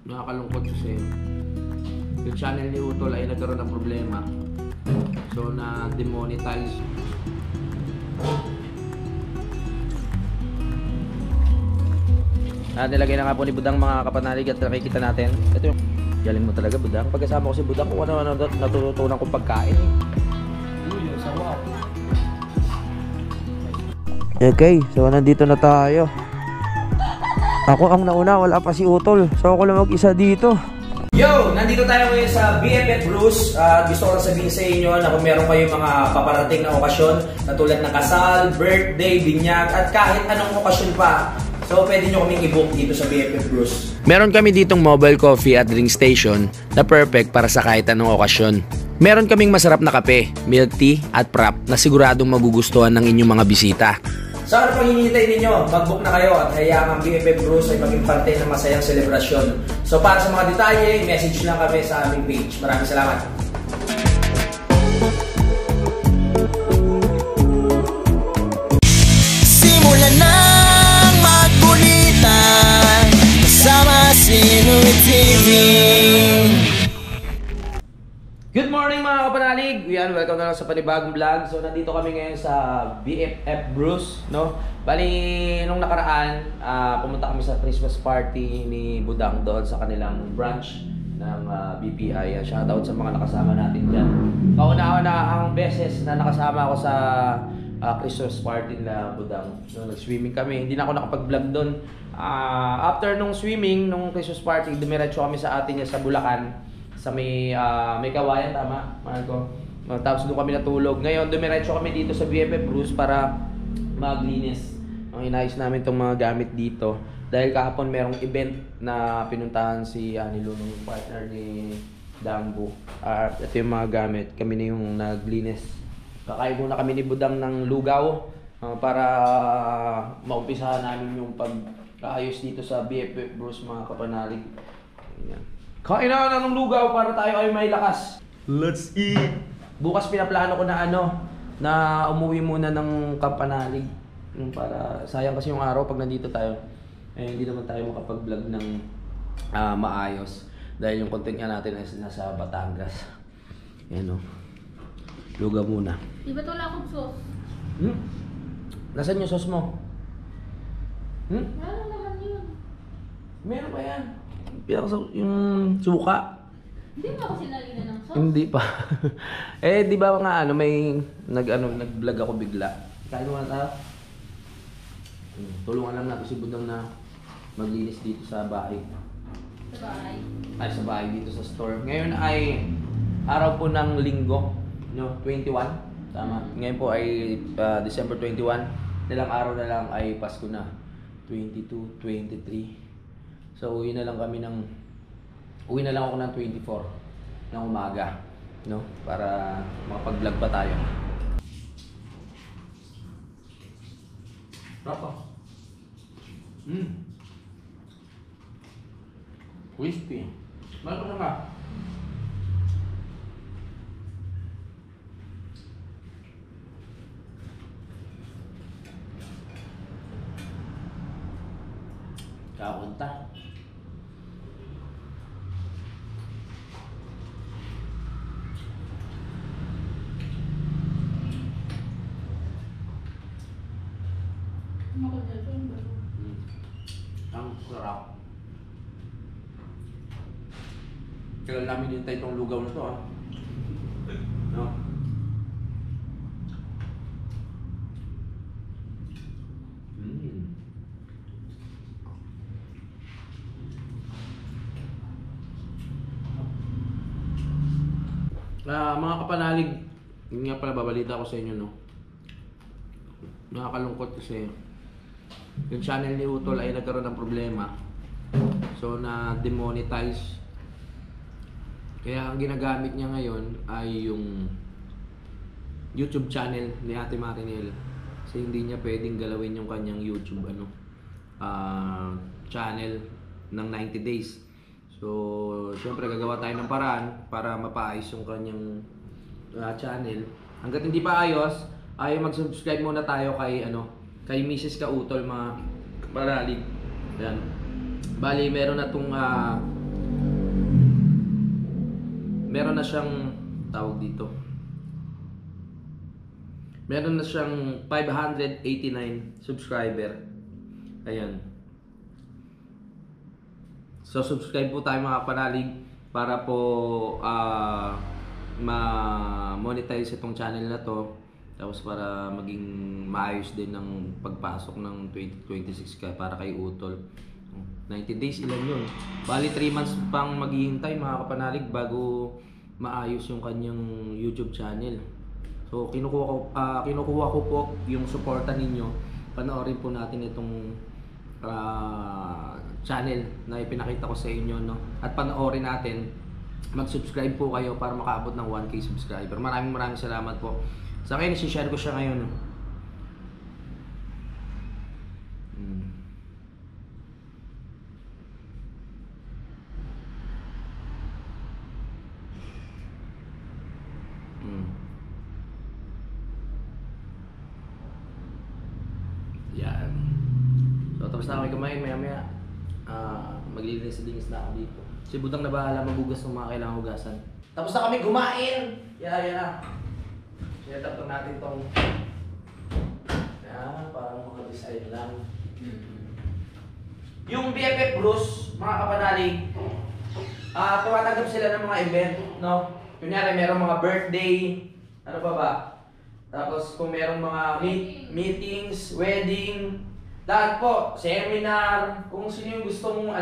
Nakakalungkot kasi yung channel ni Utol ay nagkaroon ng problema. So na demonetize. Nilagay na nga po ni Budang mga kapanalig at nakikita natin. Ito yung galing mo talaga, Budang. Pagkasama ko si Budang, kung ano natututunan kong pagkain. Okay, so nandito na tayo. Ako ang nauna, wala pa si Utol. So ako lang mag-isa dito. Yo! Nandito tayo ngayon sa BFF Bruce. Gusto ko lang sabihin sa inyo na kung meron kayong mga paparating na okasyon na tulad ng kasal, birthday, binyag, at kahit anong okasyon pa, so pwede nyo kaming i-book dito sa BFF Bruce. Meron kami ditong mobile coffee at drink station na perfect para sa kahit anong okasyon. Meron kaming masarap na kape, milk tea at prop na siguradong magugustuhan ng inyong mga bisita. Sa ano pang hinihintay ninyo, mag-book na kayo at hayaan ang BFF Bruce ay maging parte ng masayang selebrasyon. So para sa mga detalye, message lang kami sa aming page. Maraming salamat. Simulan nang magbulitan kasama si Louie TV. Good morning mga kapanalig! Yan, welcome na lang sa panibagong vlog. So nandito kami ngayon sa BFF Bruce, no? Bali, nung nakaraan, pumunta kami sa Christmas party ni Budang doon sa kanilang branch ng BPI. Shoutout sa mga nakasama natin dyan. Kauna-una ang beses na nakasama ako sa Christmas party na Budang. So, nag-swimming kami. Hindi na ako nakapag-vlog doon. After nung swimming, nung Christmas party, dumiretso kami sa atin niya sa Bulacan. Sa may kawayan, tama? Marco. Tapos doon kami natulog. Ngayon, dumiretso kami dito sa BFF Bruce para maglinis. Ang inayos namin itong mga gamit dito. Dahil kahapon merong event na pinuntahan si Anilo, yung partner ni Dambo. Ito yung mga gamit. Kami na yung naglinis. Kakain muna kami ni Budang ng lugaw para maumpisahan namin yung pag-ayos dito sa BFF Bruce, mga kapanalig. Ayan. Kain na ng lugaw para tayo ay may lakas. Let's eat! Bukas pinaplano ko na na umuwi muna ng Kapanalig. Para sayang kasi yung araw pag nandito tayo. Hindi naman tayo makapag-vlog ng maayos. Dahil yung content nga natin ay nasa Batangas. Ayan o. Lugaw muna. Di ba ito wala akong sauce? Nasaan yung sauce mo? Wala naman yun. Meron pa yan. Yung suka. Hindi mo ako sinalina ng sauce? Hindi pa. Di ba nga may nag-vlog ako bigla. Kain mo na tayo. Tulungan lang natin si Budang na maglinis dito sa bahay. Sa bahay? Ay, sa bahay dito sa store. Ngayon ay araw po ng linggo, no, 21. Tama. Ngayon po ay December 21. Ilang araw na lang ay Pasko na. 22, 23. So uwi na lang ako ng 24 ng umaga, no? Para makapag-vlog pa tayo. Rapa. Crispy. Malapot na ka. Kaunta. Ang sarap. Kailan namin hintay itong lugaw na ito, ha? No? Mga kapanalig, yun nga pala babalita ko sa inyo, no? Nakakalungkot kasi yung channel ni Utol ay nagkaroon ng problema. So na demonetize. Kaya ang ginagamit niya ngayon ay yung YouTube channel ni Ate Marinel. Kasi hindi niya pwedeng galawin yung kanyang YouTube channel ng 90 days. So syempre gagawa tayo ng paraan para mapaayos yung kanyang channel. Hangga't hindi pa ayos, ay mag-subscribe muna tayo kay Mrs. Kautol, mga kapanalig. Yan. Bali, meron na itong meron na siyang tawag dito. Meron na siyang 589 subscriber. Ayan. So subscribe po tayo mga kapanalig para po ma-monetize itong channel na to. Tapos para maging maayos din ng pagpasok ng 2026 para kay Utol. 90 days ilan yun? Bali 3 months pang maghihintay mga kapanalig bago maayos yung kanyang YouTube channel. So kinukuha ko po yung suporta ninyo. Panoorin po natin itong channel na ipinakita ko sa inyo, no? At panoorin natin. Mag-subscribe po kayo para makaabot ng 1K subscriber. Maraming salamat po. Sa akin, isi-share ko siya ngayon. No? Yan. So, tapos na ako kumain. Maya-maya, maglilinis-linis na ako dito. Si Budang na bahala magugas ng mga kailangang hugasan. Tapos na kami kumain! Yan na. Sinetap natin itong parang mga design lang. Yung BFF Bruce, mga kapanalig, tumatanggap sila ng mga event, no? Kunyari, merong mga birthday, ano pa ba? Tapos kung merong mga meetings, wedding, lahat po, seminar, kung sino yung gusto mong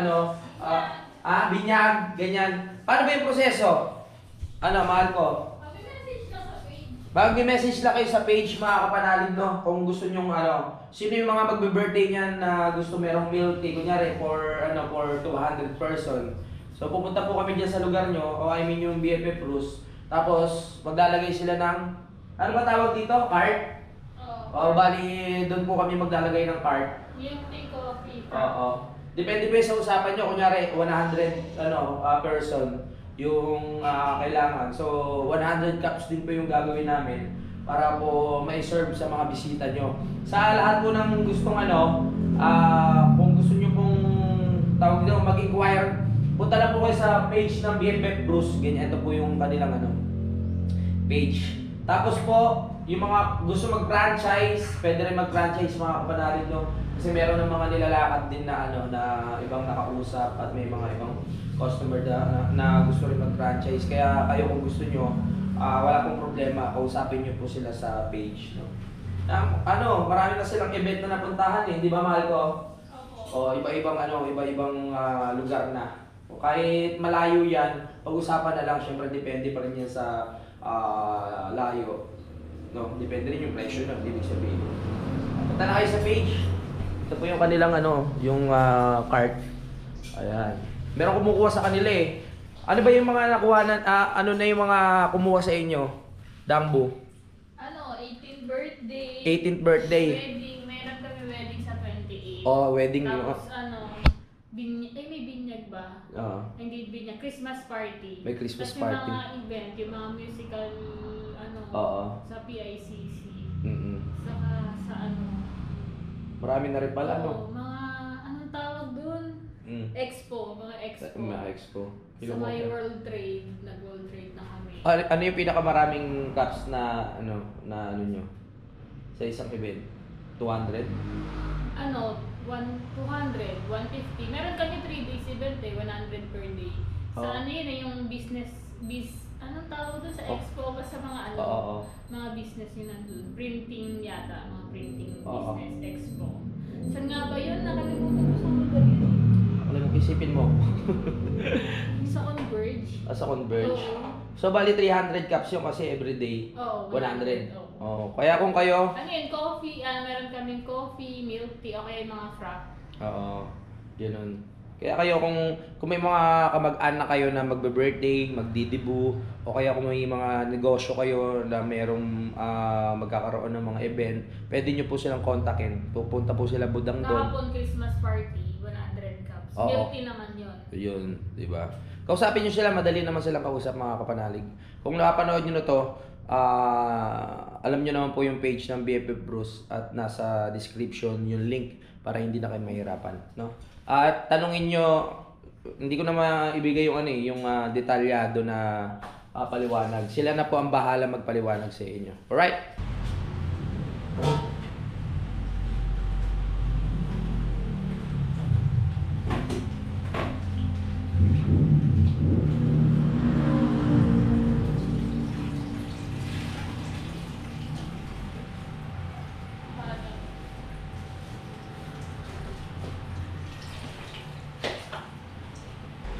binyag, ganyan. Paano ba yung proseso? Mahal ko? Mag-message lang kayo sa page mga kapanalig, no? Kung gusto nyong sino yung mga magbe-birthday niyan na gusto merong milk tea, kunyari for 200 person. So pupunta po kami diyan sa lugar nyo, o I mean yung BFF Bruce. Tapos maglalagay sila ng ano ba tawag dito? Cart? Oo. Bali doon po kami maglalagay ng cart. Yung tea coffee. Oo. Depende po sa usapan nyo, kunyari 100 person yung kailangan. So 100 cups din po yung gagawin namin para po mai-serve sa mga bisita nyo. Sa lahat po ng gustong kung gusto nyo pong tawag nyo mag-inquire, punta lang po kayo sa page ng BFF Bruce. Ganyan, ito po yung kanilang page. Tapos po, yung mga gusto mag-franchise, pwede rin mag-franchise mga kapanalig, no? Kasi meron ng mga nilalakad din na na ibang nakausap at may mga ibang customer na gusto rin mag-franchise. Kaya kayo kung gusto nyo, wala pong problema, kausapin nyo po sila sa page, no? Marami na silang event na napuntahan di ba mahal ko? O iba-ibang lugar na. O kahit malayo yan, pag-usapan na lang, syempre depende pa rin yan sa layo. No, depende rin yung presyo na ibig sabihin. Punta na kayo sa page. Ito po yung kanilang yung cart. Ayan. Meron kumukuha sa kanila eh. Ano ba yung mga nakuha na, ano na yung mga kumuha sa inyo? Dambu? 18th birthday. 18th birthday. Wedding. Meron kami wedding sa 28. Oh, wedding. Tapos may binyag ba? Oo. Hindi binyag. Christmas party. May Christmas Tapos party. yung mga event, yung mga musical, Oo. sa PICC. Mm-mm. Sa Marami na rin pala, Oo, mga, anong tawag dun? Expo, mga expo. Mga expo. Sa may World Trade, nag-World Trade na kami. Ano yung pinakamaraming cups na nyo? Sa isang event? 200? 200, 150. Meron kami 3 days event 100 per day. Sa yung anong tawag doon sa expo ba sa mga mga business yun nandun. Printing yata, mga printing business expo. Saan nga ba yun? Nakalimutan ko sa lugar yun. Alam mo, isipin mo. Sa Converge. Sa Converge. Oo. So, bali 300 cups yun kasi everyday. Oo, 100. 100. Kaya kung kayo... Coffee. Meron kaming coffee, milk tea, o kaya mga frap. Oo. Ganun. Kaya kayo kung may mga kamag-anak kayo na magbe-birthday, magdidibu, o kaya kung may mga negosyo kayo na merong magkakaroon ng mga event, pwede nyo po silang kontakin. Pupunta po sila Budang doon. Kahapon Christmas party, 100 cups. Oo. Milk tea naman yun. Yun, di ba? Kausapin nyo sila, madali naman silang kausap mga kapanalig. Kung nakapanood nyo na to, alam nyo naman po yung page ng BFF Bruce at nasa description yung link para hindi na kayo mahirapan, no? At tanungin nyo, hindi ko na maibigay yung yung detalyado na paliwanag. Sila na po ang bahala magpaliwanag sa inyo. Alright?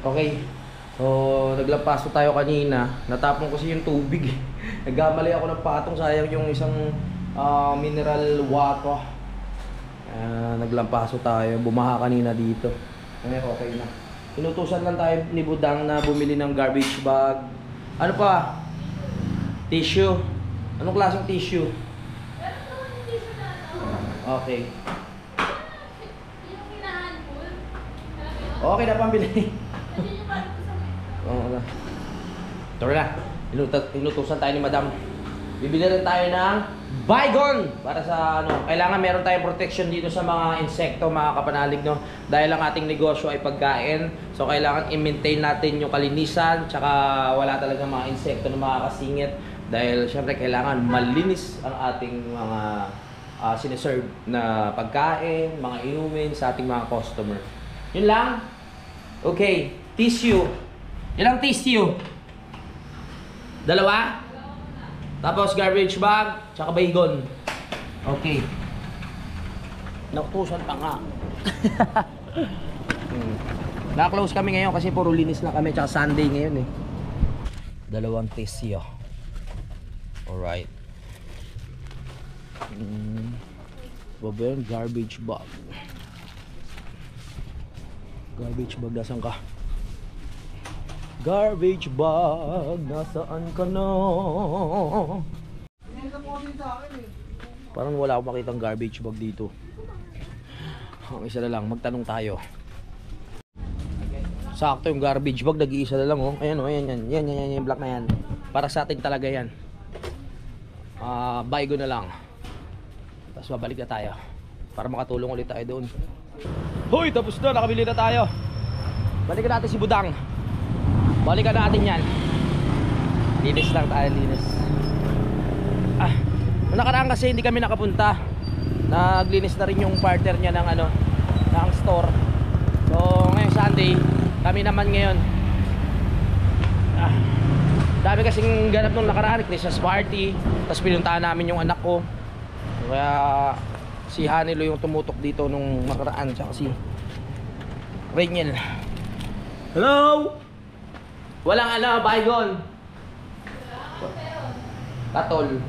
Okay. So, naglampaso tayo kanina. Natapon kasi yung tubig. Nagkamali ako ng patong. Sayang yung isang mineral water. Naglampaso tayo. Bumaha kanina dito. Ngayon okay na. Inutusan lang tayo ni Budang na bumili ng garbage bag. Ano pa? Tissue. Anong klaseng tissue? Okay. Yung hinahandful. Okay na pambili. Oo na. Tara na. Inutusan tayo ni Madam. Bibili rin tayo ng Baygon para sa kailangan meron tayong protection dito sa mga insekto, mga kapanalig, no? Dahil ang ating negosyo ay pagkain. So kailangan i-maintain natin yung kalinisan, tsaka wala talaga mga insekto na makakasingit dahil syempre kailangan malinis ang ating mga siniserve na pagkain, mga inumin sa ating mga customer. Yun lang. Okay, tissue. Ilang tissue? Dalawa? Tapos garbage bag, tsaka baygon. Okay. Nakutusan pa nga. Na-close kami ngayon kasi puro linis na kami, tsaka Sunday ngayon eh. Dalawang tissue. Alright. Baba yung garbage bag. Garbage bag, nasan ka? Garbage bag, nasaan ka na? Parang wala akong makitang garbage bag dito. Ang isa na lang, magtanong tayo. Sakto yung garbage bag, nag-iisa na lang oh. Ayan oh, yan, yung black na yan. Para sa atin talaga yan. Baygon na lang. Tapos babalik na tayo para makatulong ulit tayo doon. Hoy, tapos na, nakabili na tayo. Balikan natin si Budang. Balikan natin yan. Linis lang tayo, linis. Noong nakaraan kasi hindi kami nakapunta. Naglinis na rin yung partner niya ng ng store. So ngayong Sunday, kami naman ngayon. Dami kasing ganap nung nakaraan, Christmas party. Tapos pinuntahan namin yung anak ko. Kaya si Hanilo yung tumutok dito nung nakaraan, tsaka si Reniel. Hello? Walang baygon. Katol.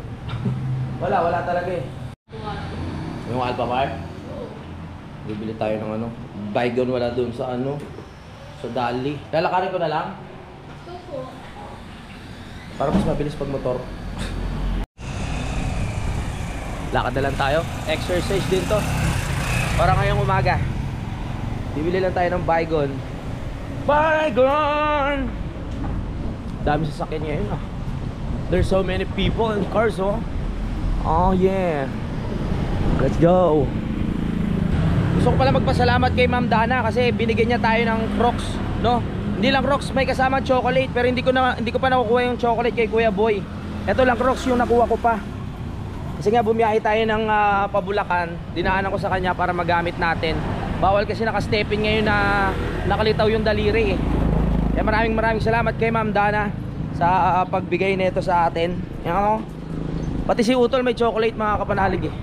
wala talaga eh. Yung Alphamart? Bibili tayo ng baygon, wala doon sa sa Dali. Lalakarin ko na lang. Tupo. Para mas mabilis pag motor. Lakad na lang tayo. Exercise din to. Para ngayong umaga. Bibili lang tayo ng baygon. Baygon! Dami sasakyan ngayon There's so many people in cars oh. Oh yeah. Let's go. Gusto ko pala magpasalamat kay Ma'am Dana kasi binigyan niya tayo ng Crocs, no? Hindi lang Crocs, may kasama chocolate, pero hindi ko pa nakukuha yung chocolate kay Kuya Boy. Ito lang Crocs yung nakuha ko pa. Kasi nga bumiyahe tayo ng pabulakan, dinaanan ko sa kanya para magamit natin. Bawal kasi naka-step-in ngayon na nakalitaw yung daliri eh. Kaya maraming salamat kay Ma'am Dana sa pagbigay nito sa atin. Yan pati si Utol may chocolate, mga kapanalig eh.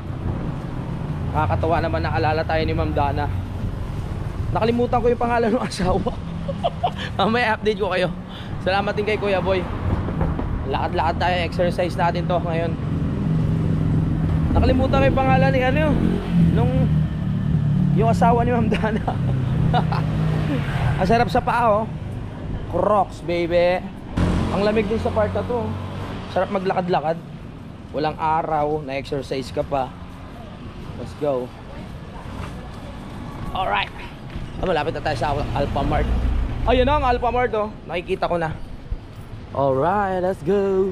Nakakatawa naman, naalala tayo ni Ma'am Dana. Nakalimutan ko yung pangalan ng asawa. Mamaya update ko kayo. Salamat din kay Kuya Boy. Lakad-lakad tayo, exercise natin to ngayon. Nakalimutan ko yung pangalan ni yung asawa ni Ma'am Dana. Ang sarap sa paa oh. Crocs baby. Ang lamig din sa part na to. Sarap maglakad-lakad. Walang araw, na exercise ka pa. Let's go. Alright. Malapit na tayo sa Alphamart. Ayun na ang Alphamart oh. Nakikita ko na. Alright, let's go.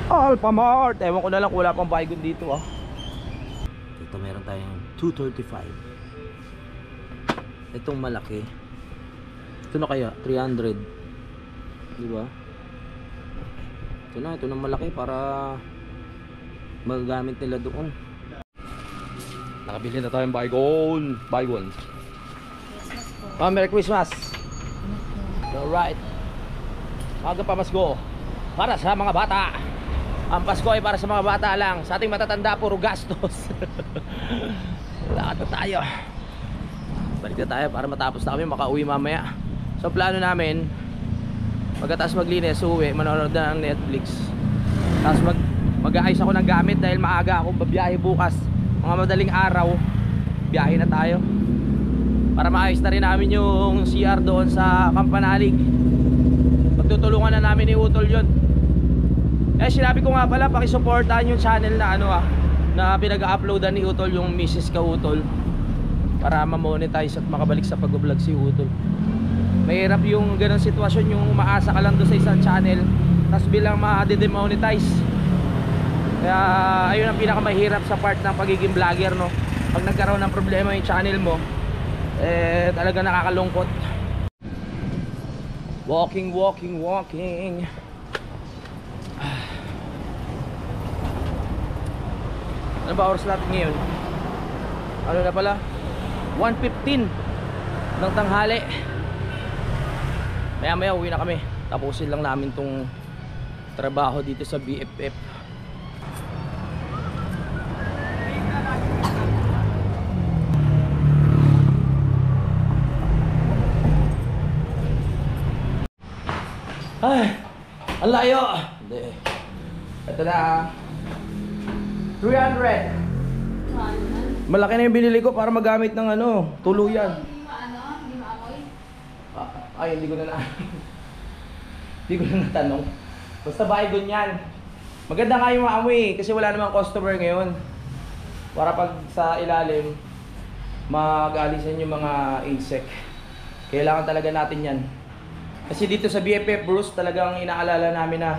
Alphamart. Ewan ko na lang kung wala pang baygon dito oh. Dito meron tayong 235. Itong malaki. Ito na kaya 300. Diba? Ito na malaki para magagamit nila doon. Nakabili na tayong baygon. Merry Christmas. Alright. Maga pa Pasko para sa mga bata. Ang Pasko ay para sa mga bata lang. Sa ating matatanda puro gastos. Lakad na tayo. Balik na tayo para matapos na kami, makauwi mamaya. So plano namin, pagkatapos maglinis, uwi, manonood na ng Netflix. Tapos mag-aayos ako ng gamit dahil maaga akong babiyahe bukas. Mga madaling araw, biyahe na tayo. Para maayos na rin namin yung CR doon sa Campanalig. Pagtutulungan na namin ni Utol yun. Sinabi ko nga pala, pakisuportahan yung channel na na pinag-uploadan ni Utol, yung Mrs. Ka Utol, para ma-monetize at makabalik sa pag-vlog si Utol. Mahirap yung ganong sitwasyon, yung umaasa ka lang doon sa isang channel tapos bilang ma-demonetize. Kaya ayun ang pinakamahirap sa part ng pagiging vlogger, no? Pag nagkaroon ng problema yung channel mo, talaga nakakalungkot. Walking. Ano ba oras natin ngayon? Ano na pala? 1:15 ng tanghali. Maya uwi na kami. Tapusin lang namin tong trabaho dito sa BFF. Ay, ang layo. Hindi. Ito na. 300. Malaki na yung binili ko para magamit ng tuluyan. Hindi maamoy? Ay, hindi ko na hindi ko na natanong. Basta baygon yan. Maganda nga yung maamoy kasi wala namang customer ngayon. Para pag sa ilalim, mag-alisan yung mga insect. Kailangan talaga natin yan. Kasi dito sa BFF Bruce, talagang inaalala namin na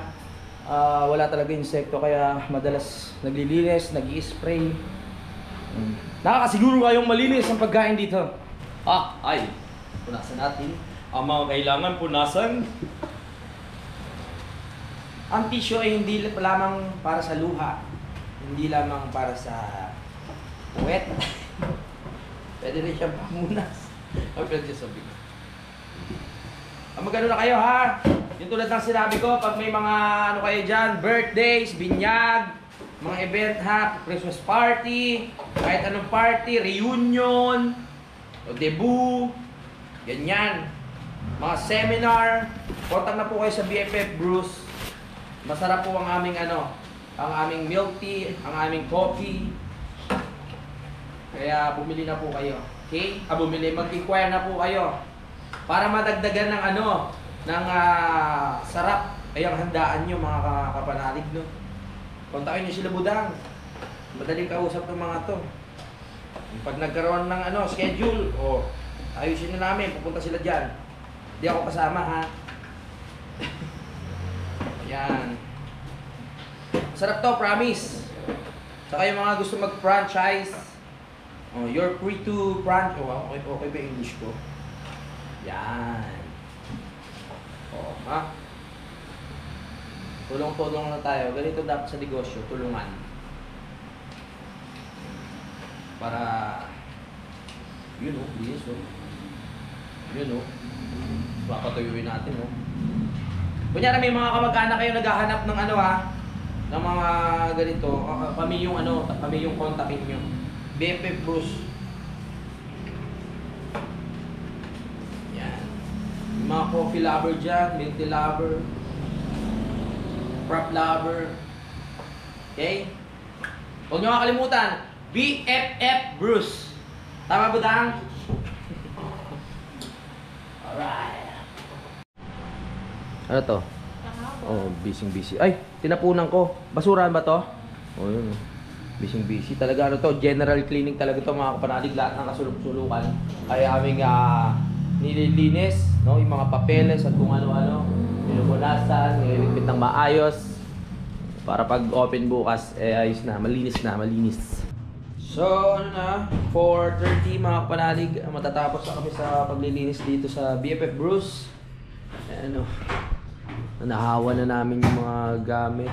wala talaga insekto, kaya madalas naglilinis, nag-i-spray. Nakakasiguro kayong malinis ang pagkain dito. Ay, punasan natin ang mga kailangan punasan. Ang tissue ay hindi lamang para sa luha, hindi lamang para sa puwet. Pwede rin siyang pamunas. Pwede sabi ko. Magano na kayo ha? Yung tulad ng sinabi ko, pag may mga kayo dyan, birthdays, binyag, mga event ha, Christmas party, kahit anong party, reunion, o debut, ganyan. Mga seminar, kontak na po kayo sa BFF Bruce. Masarap po ang aming ang aming milk tea, ang aming coffee. Kaya bumili na po kayo. Okay? Mag-inquire na po kayo. Para madagdagan ng ng sarap ay ang handaan nyo mga kapanalig, no? Kontakin nyo sila Budang. Madaling kausap ng mga to. Pag nagkaroon ng schedule, ayusin na namin, pupunta sila dyan. Hindi ako kasama, ha? Yan. Masarap to, promise. Saka yung mga gusto mag-franchise, you're free to franchise. Okay ba English ko? Yan. Ha? Tulong-tulong na tayo. Ganito dapat sa negosyo, tulungan. Para bilis, papatuyuin natin, Kunyari may mga kamag-anak kayo naghahanap ng ng mga ganito, kami yung kontakin nyo. BFF Bruce. Mga coffee lover dyan, milk tea lover, prop lover. Okay? Huwag nyo makakalimutan, BFF Bruce. Tama ba, Dang? Alright. Ano to? Busy. Ay, tinapunan ko. Basurahan ba to? Yun. Busy. Talaga to, general cleaning talaga to mga kapanalig. Lahat ng kasulok-sulukan. Kaya aming nililinis, yung mga papeles at kung ano-ano, pinupunasan, nililigpit ng maayos para pag open bukas, ayos na, malinis. So, 4:30 mga kapanalig, matatapos na kami sa paglilinis dito sa BFF Bruce. Nahawa na namin yung mga gamit.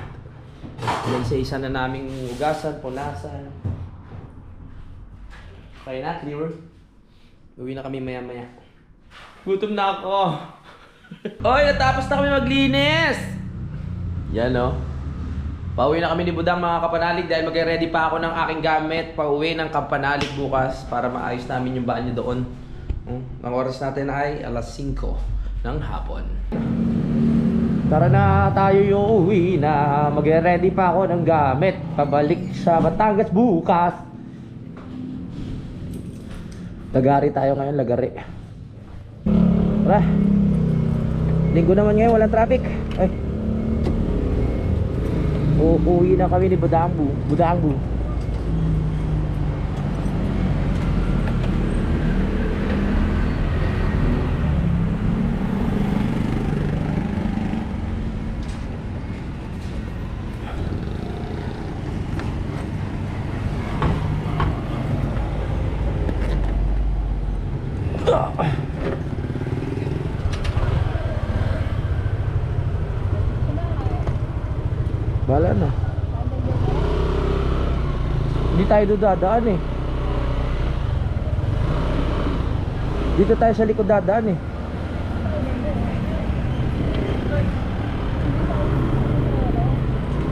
Isa-isa na naming hugasan, punasan. Kaya na, clear. Uwi na kami maya-maya. Gutom na ako. Oy, natapos na kami maglinis. Yan o. Pauwi na kami ni Budang mga kapanalig dahil mag-ready pa ako ng aking gamit. Pauwi ng kapanalig bukas para maayos namin yung banyo doon. Ang oras natin ay alas 5 ng hapon. Tara na tayo yung uwi na. Mag-ready pa ako ng gamit. Pabalik sa Batangas bukas. Lagari tayo ngayon, lagari. Tara. Linggo naman ngayon, walang traffic. Ay. Uuwi na kami ni Budangbu. Budangbu. Wala na. Hindi tayo dadaan eh. Dito tayo sa likod dadaan eh.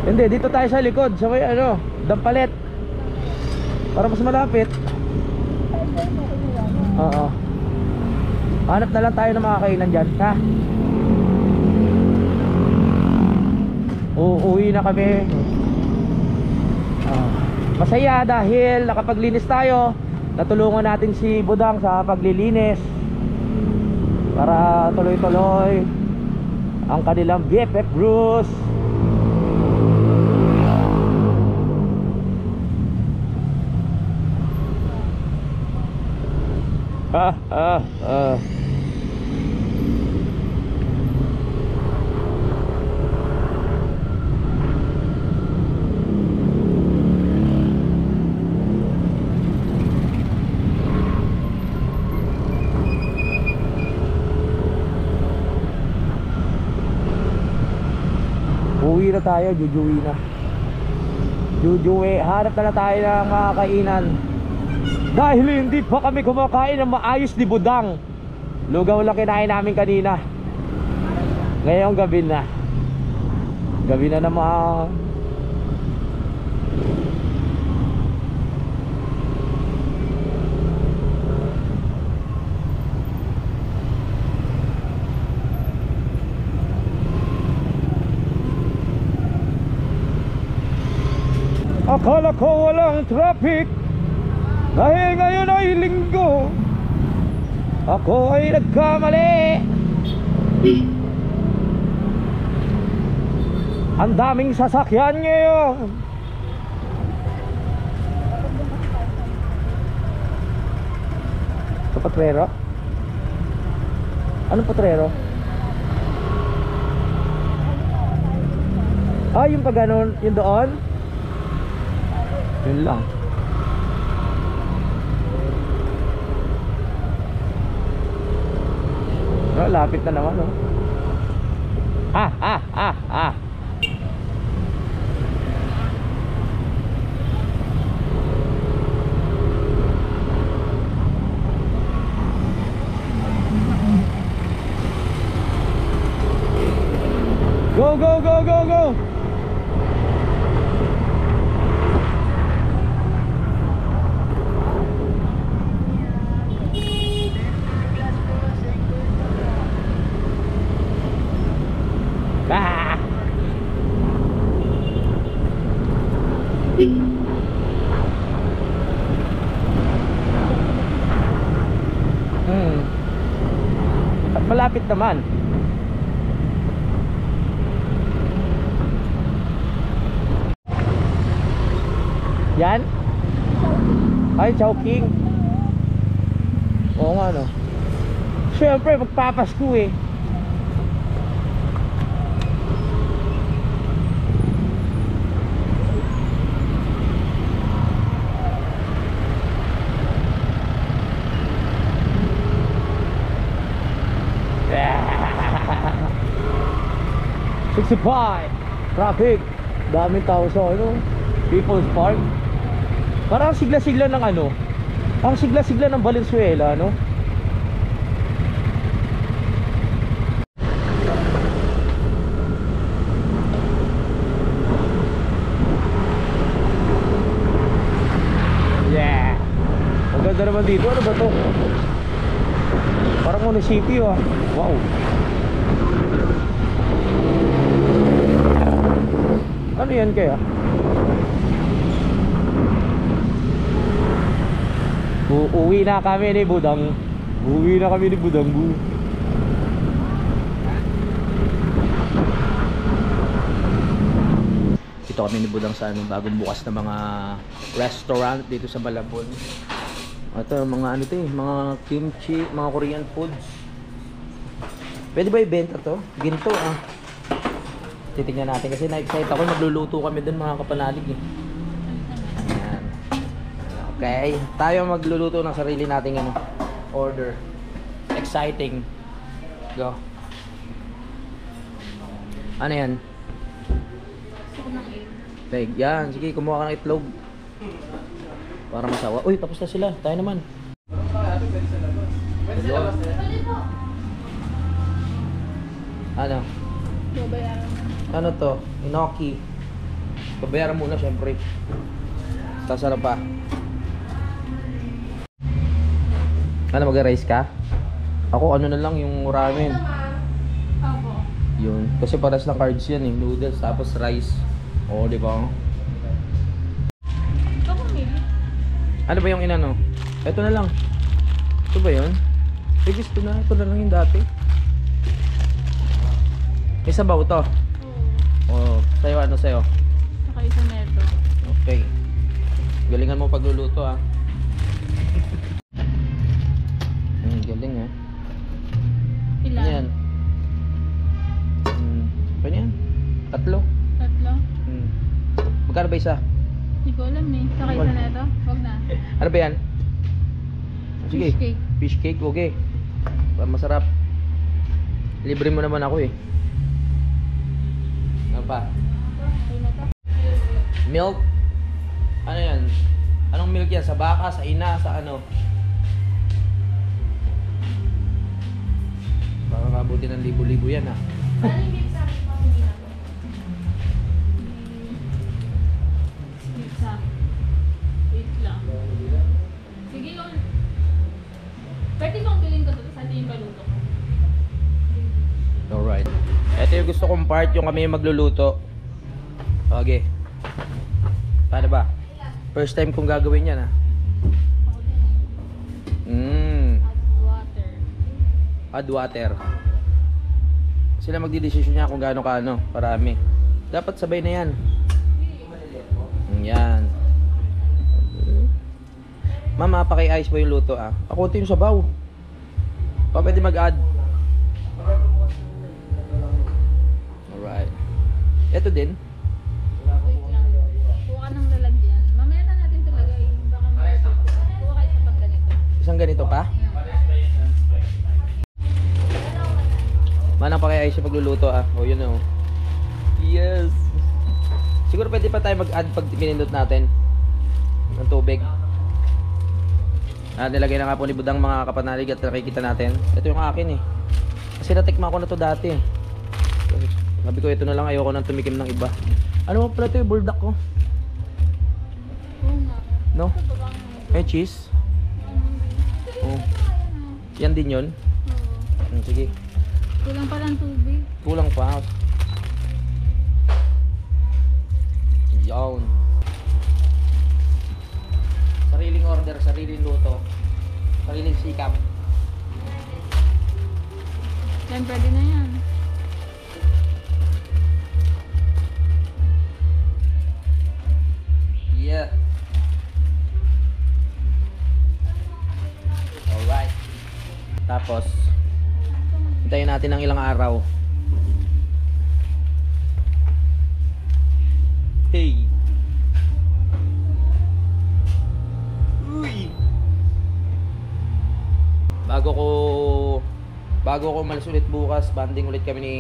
Hindi, dito tayo sa likod. Sa may ano, Dampalet. Para mas malapit. Oo. Hanap na lang tayo ng mga kainan dyan, ha? Uuwi na kami. Masaya dahil nakapaglinis tayo. Natulungan natin si Budang sa paglilinis para tuloy-tuloy ang kanilang BFF Bruce. Uwi na tayo, jujuwi na. Jujuwi, hanap na tayo ng mga kainan. Dahil hindi pa kami kumakain ng maayos ni Budang. Lugaw lang kinain namin kanina. Ngayong gabi na. Gabi na naman. Akala ko walang traffic dahil ngayon ay linggo. Ako ay nagkamali. Ang daming sasakyan ngayon. Sa Potrero? Anong Potrero? Ah, yung pag ganon, yung doon? Yun lang. Oh, lapit na naman, oh. Go, go, go, go, go. At malapit naman. Yan? Ay, Chowking. Oo nga, no. Siyempre, magpapasko eh. 65. Traffic. Daming tao sa ano, People's Park. Parang sigla-sigla ng ano, ang sigla-sigla ng Valenzuela, no? Yeah. Ang ganda naman dito. Ano ba to? Parang munisipyo ah. Wow. Ano yan kaya? Uuwi na kami ni Budang. Uuwi na kami ni Budang. Dito kami ni Budang sa ano, bagong bukas na mga restaurant dito sa Malabon. Ito mga ano to eh, mga kimchi, mga Korean foods. Pwede ba ibenta to? Ginto ah. Titingnan natin kasi na-excite ako, magluluto kami dun mga kapanalig eh. Ayan. Okay, tayo magluluto ng sarili nating ano, order. Exciting. Go. Ano yan? Gusto ko ng egg. Leg, yan. Sige, kumuha ka ng itlog. Para masawa. Uy, tapos na sila. Tayo naman. Pwede po. Ano? Babayaran mo. Ano to? Inoki. Babayaran muna syempre. Tapos ano pa? Ano, mag-rice ka? Ako ano na lang yung ramen. Opo. Yun. Kasi paras na cards yan eh. Noodles tapos rice. Oo, di ba? Ito pumili. Ano ba yung inano? Ito na lang. Ito ba yun? Eh, gusto na. Ito na lang yung dati. May sabaw to. Oo. Oo. Sa'yo, ano sa'yo? Saka isa neto. Okay. Galingan mo pagluluto ah. Galing ah. Ilan? Ano yan? Ano yan? Tatlo. Tatlo? Magkano ba isa? Hindi ko alam eh. Saka isa neto? Huwag na. Ano ba yan? Sige. Fish cake. Fish cake, okay. Para masarap. Libre mo naman ako eh. Ano pa? Okay na to. Milk? Ano yan? Anong milk yan? Sa baka? Sa ina? Sa ano? Baka mabuti ng libo-libo yan ah. Pizza. Wait lang. Sige yun. Pwede kong bilhin ko to sa atin yung baluto ko. Alright. Ito yung gusto kong part, yung kami magluluto. Okay. Paano ba? First time kong gagawin yan ah. Add water. Add water. Sila magdidesisyon niya kung gaano kaano, parami. Dapat sabay na yan. Yan. Mama, paki-ice mo yung luto ah. Ako ito yung sabaw. Pa pwede mag-add. Alright. Ito din. Wait lang. Kuha ka ng lalagyan. Mamaya na natin ito lagay. Baka kuha kayo sa pagganito. Isang ganito pa. Manang paki-ice yung pagluluto ah. O yun oh. Yes. Siguro pwede pa tayo mag-add pag pinindot natin ng tubig. Nilagay na nga po ni Budang mga kapanalig at nakikita natin. Ito yung akin eh. Kasi natikman ko na to dati. Sabi ko ito na lang, ayoko nang tumikim ng iba. Ano mo pala ito yung buldak ko? Oo nga. No? Ito ba bang... May cheese? Oh. Yan din yun? Oo. Sige. Kulang pa ng tubig. Kulang pa. Yan. Sariling order, sariling luto. Sariling sikap. Yan, pwede na yan. Yeah. Alright. Tapos, hintayin natin ng ilang araw. Hey. Uy. Bago ko malis ulit bukas, banding ulit kami ni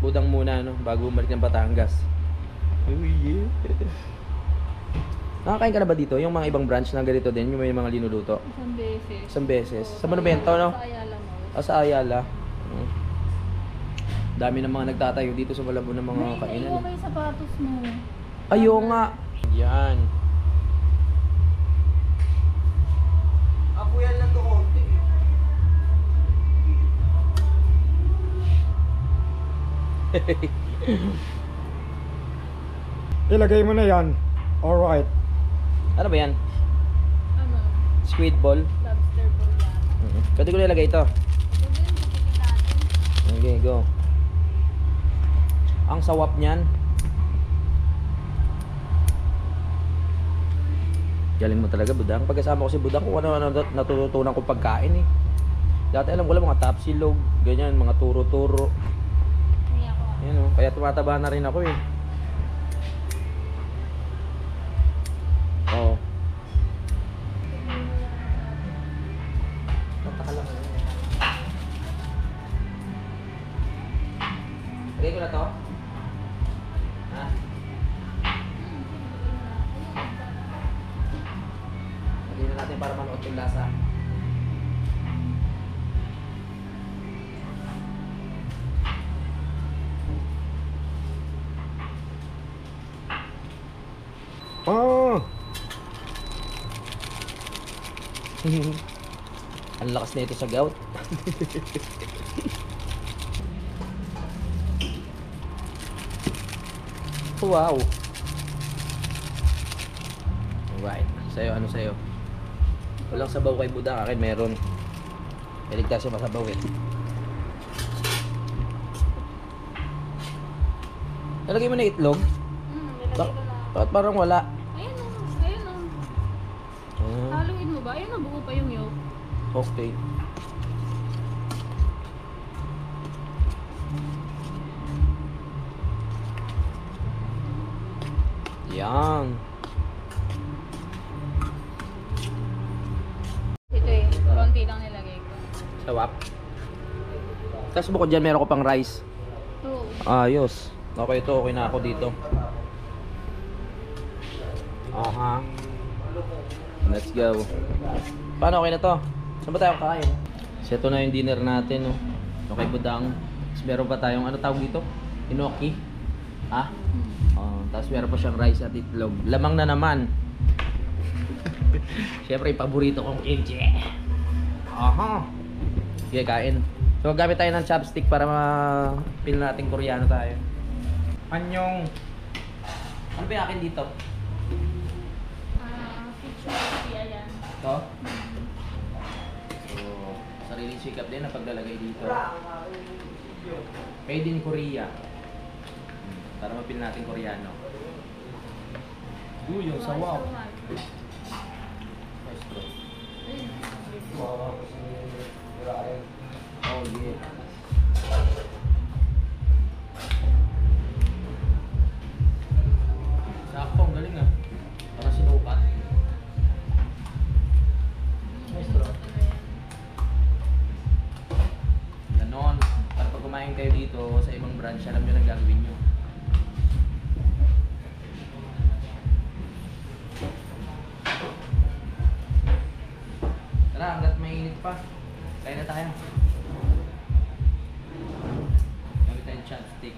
Budang muna, no? Bago bumalik ng Batangas. Oh, yeah. Nakakain ka na ba dito? Yung mga ibang branch na ganito din, yung may mga linuluto? Isang beses. Isang beses. Sa Monumento, no? Sa Ayala Mall. Sa Ayala. Dami ng mga nagtatayo dito sa Malabon ng mga May kainan. naiwan kayo sapatos mo. Ayo nga. Yan. Ako yan lang to konti. Ilagay mo na yan. Alright. Ano ba yan? Ano? Squid ball? Lobster ball yan. Pwede ko nilagay ito. Huwag yun, butikin natin. Okay, go. Ang sawap niyan. Galing mo talaga, Budang. Pagkasama ko si Budang, kung ano natututunan ko pagkain eh. Dati alam ko lang mga tapsilog, ganyan, mga turo-turo. Hindi ako. Yan o, kaya tumataba na rin ako eh. Oo. Nataka lang. Lagay ko na to. Ha? Lagay na natin para manood yung lasa. Ah! Ang lakas na ito sa gout. Wow. Alright. Sa'yo, ano sa'yo? Walang sabaw kay Budang. Akin meron. Iligtas siya masabaw eh. Nalagay mo na itlog? Nilagay ko na. Bakit parang wala? Ayun o. Ayun o. Haluin mo ba? Ayun o, buo pa yung yolk. Okay. Yan. Ito eh. Konti lang nilagay ko. Sawap. Tapos bukod dyan, meron ko pang rice. Oo. Ayos. Okay to, okay na ako dito. Aha. Let's go. Paano, okay na to? Saan ba tayo kakain? So ito na yung dinner natin, no? Okay, Budang. Tapos meron pa tayong, ano tawag dito? Inoki. Ha? Tapos meron pa siyang rice at itlog. Lamang na naman. Siyempre, yung paborito kong kimchi. Aha. Sige, kain. So, gamit tayo ng chopstick para ma-feel natin Koreano tayo. Anyong. Ano ba yung akin dito? Picture yan. Ito? So, sariling sikap din na paglalagay dito. Made in Korea. Para ma-feel natin Koreano. Yung sawaw. Maestro. Oh yeah. Sakto, ang galing ah. Para sinukat. Maestro. Ganon. Para pag kumain kayo dito sa ibang branch, alam nyo na gagawin nyo. Tara, hanggat mainit pa. Kaya na tayo. Gamit tayong chopstick.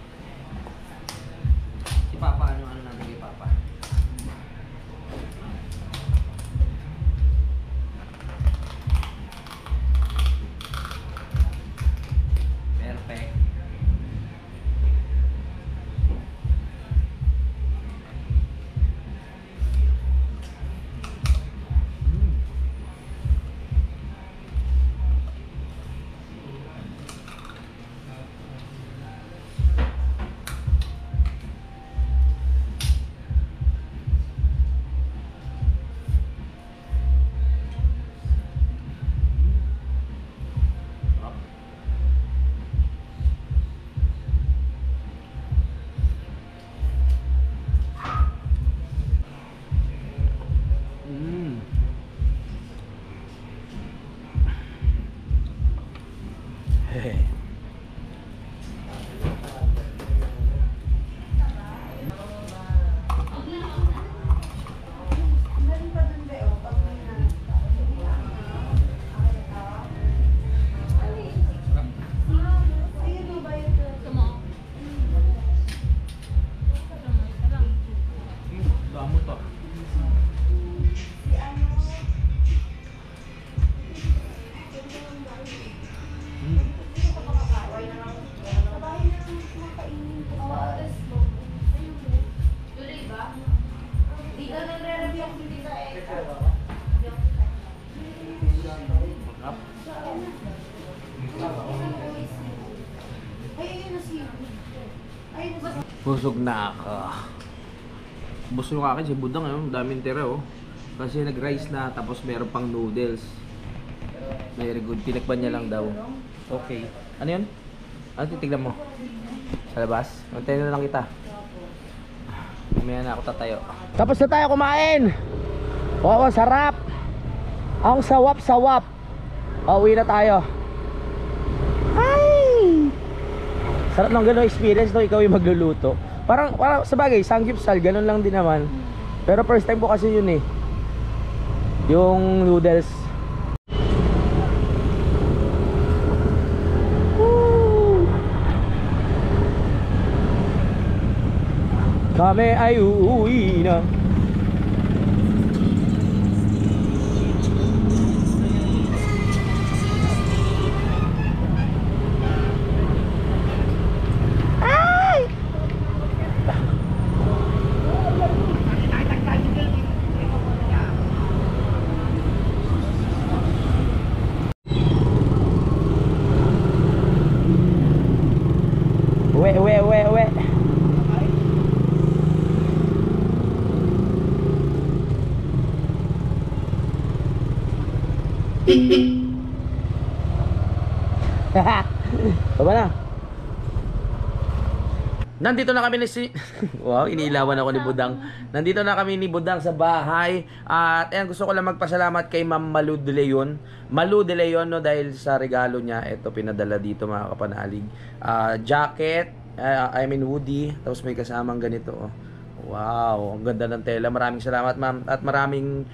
Si Papa, ano natin kay Papa? Perfect. Busog na ako. Busog nga akin si Budang, daming tira oh. Kasi nag-rice na, tapos meron pang noodles. Very good, tinakban niya lang daw. Okay. Ano yun? Ano titignan mo? Sa labas? Antayin na lang kita. Mamaya na ako tatayo. Tapos na tayo kumain! Oo, sarap! Ang sawap-sawap! Pauwi na tayo. Ay! Sarap ng gano'ng experience no, ikaw yung magluluto. Parang sa bagay, sanggipsal, ganun lang din naman. Pero first time ko kasi yun eh. Yung noodles. Woo! Kami ay uuwi na. Uwe. Baba na. Nandito na kami ni Wow, iniilawan ako ni Budang. Nandito na kami ni Budang sa bahay. At ayan, gusto ko lang magpasalamat kay Ma'am Malu De Leon. Malu De Leon, no, dahil sa regalo niya. Ito, pinadala dito mga kapanalig. Jacket, hoodie. Tapos may kasamang ganito. Oh. Wow, ang ganda ng tela. Maraming salamat, ma'am. At maraming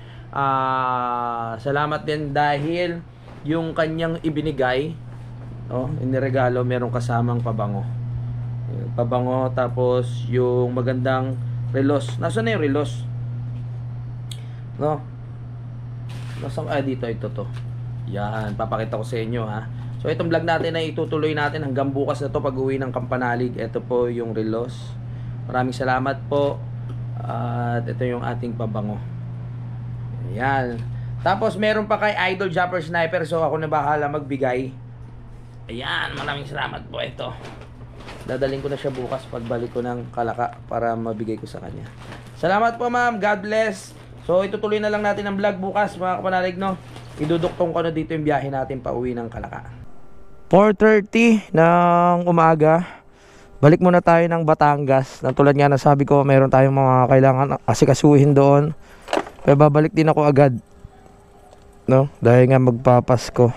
salamat din dahil yung kanyang ibinigay, iniregalo, merong kasamang pabango. Pabango, tapos yung magandang relos. Nasaan na yung relos? No? Nasaan? Dito, ito to. Yan, papakita ko sa inyo ha. So itong vlog natin ay itutuloy natin hanggang bukas na to pag-uwi ng Kampanalig. Ito po yung relos. Maraming salamat po. At ito yung ating pabango. Yan. Tapos meron pa kay Idol Jumper Sniper. So ako na bahala magbigay. Ayan, maraming salamat po ito. Dadaling ko na siya bukas pagbalik ko ng Kalaka para mabigay ko sa kanya. Salamat po ma'am. God bless. So itutuloy na lang natin ang vlog bukas mga kapanalig, no? Iduduktong ko na dito yung biyahe natin pa uwi ng Kalaka. 4:30 ng umaga. Balik muna tayo ng Batangas. Tulad nga na sabi ko, meron tayong mga kailangan asikasuhin doon. Pero babalik din ako agad, no? Dahil nga magpapasko.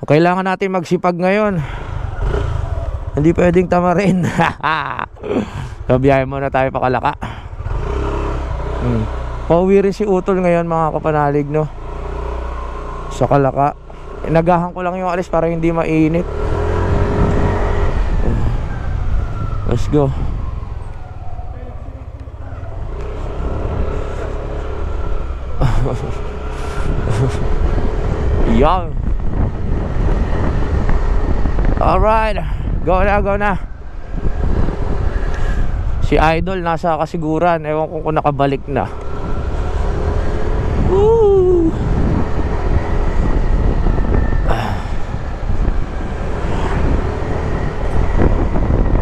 Kailangan natin magsipag ngayon. Hindi pwedeng tamarin. So biyahe muna tayo pa Kalaka. Pauwi rin si Utol ngayon mga kapanalig, no? Sa Kalaka. Nagahan ko lang yung alis para hindi mainit. Let's go. Young. Alright. Go na. Si Idol nasa kasiguran. Ewan ko kung nakabalik na. Woo!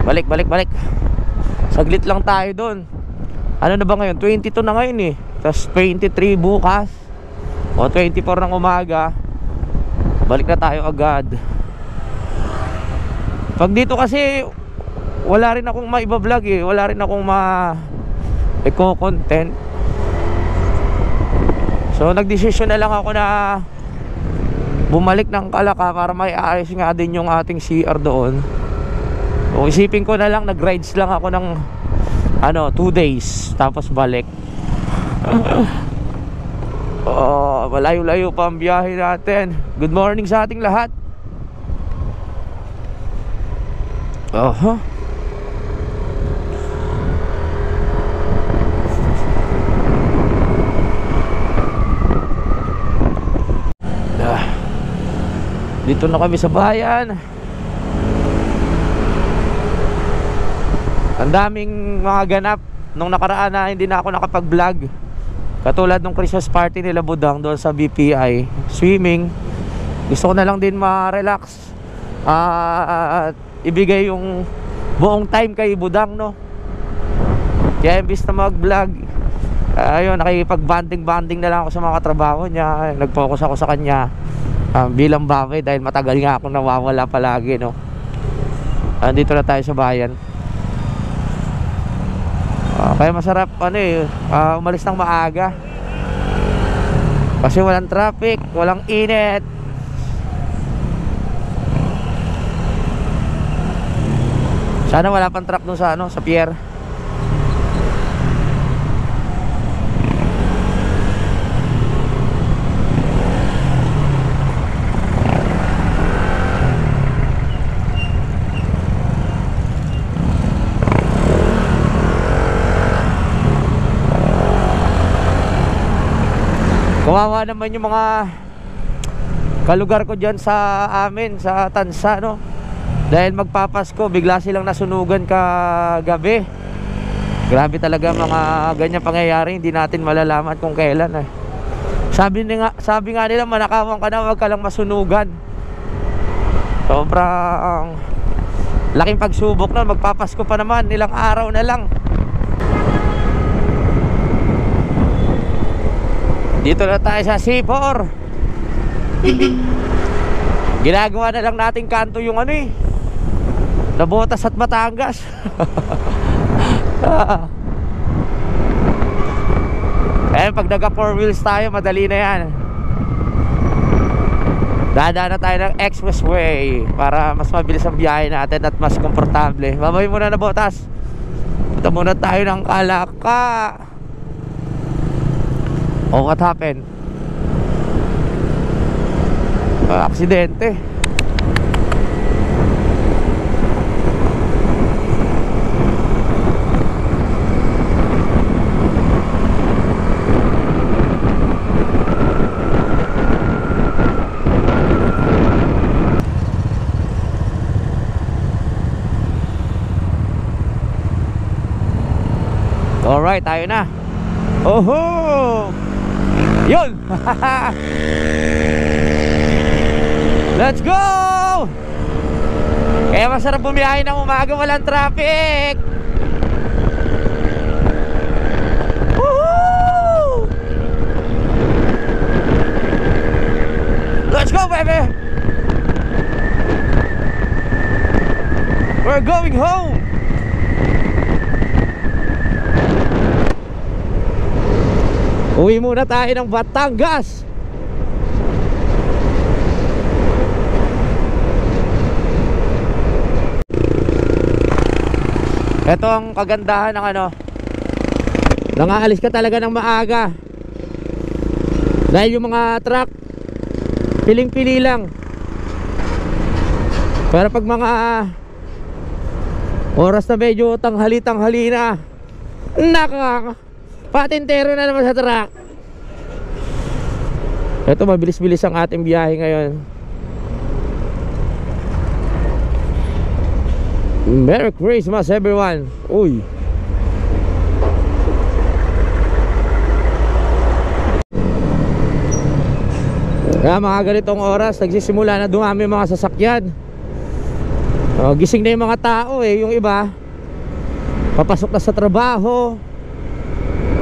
Balik. Saglit lang tayo doon. Ano na ba ngayon? 22 na ngayon eh. Tapos 23 bukas. O 24 ng umaga. Balik na tayo agad. Pag dito kasi wala rin akong maiba-vlog eh. Wala rin akong eco-content. So nagdesisyon na lang ako na bumalik ng Kalaka para may ayos nga din yung ating CR doon. So isipin ko na lang, nag-rides lang ako ng 2 days tapos balik. Malayo-layo pa ang biyahe natin. Good morning sa ating lahat. Dito na kami sa bayan. Ang daming mga ganap nung nakaraan na hindi na ako nakapag-vlog. Katulad nung Christmas party nila Budang doon sa BPI. Swimming. Gusto ko na lang din ma-relax. At ibigay yung buong time kay Budang, no? Kaya imbis na mag-vlog, ayun, nakikipag-banding na lang ako sa mga katrabaho niya. Nag-focus ako sa kanya bilang babae dahil matagal nga akong nawawala palagi, no? Andito na tayo sa bayan. Kaya masarap umalis ng maaga kasi walang traffic, walang init. Sana wala pang truck dun sa sa pier. Kawawa naman yung mga kalugar ko dyan sa amin, sa Tansa, no? Dahil magpapasko, bigla silang nasunugan kagabi. Grabe talaga mga ganyan pangyayari, hindi natin malalaman kung kailan. Sabi nga nila, manakawan ka na, wag ka lang masunugan. Sobrang laking pagsubok na, magpapasko pa naman, ilang araw na lang. Dito na tayo sa C4. Ginagawa na lang natin kanto yung Nabotas at Batangas. Kaya pag nagka 4 wheels tayo, madali na yan. Dadaan na tayo ng expressway para mas mabilis ang biyahe natin at mas komportable. Babay muna na Botas. Punta muna tayo ng Kalaka. Oh, what happened? Aksidente. Alright, tayo na. Oho! Yun! Let's go! Kaya masarap bumiyahe ng umaga, walang traffic. Woohoo! Let's go, baby! We're going home! Uwi muna tayo ng Batangas. Ito ang kagandahan ng nangaalis ka talaga ng maaga. Dahil yung mga truck piling-pili lang. Pero pag mga oras na medyo tanghali-tanghali na, patintero na naman sa truck. Ito, mabilis-bilis ang ating biyahe ngayon. Merry Christmas everyone. Uy. Kaya mga ganitong oras nagsisimula na dumami mga sasakyan. Gising na yung mga tao yung iba papasok na sa trabaho.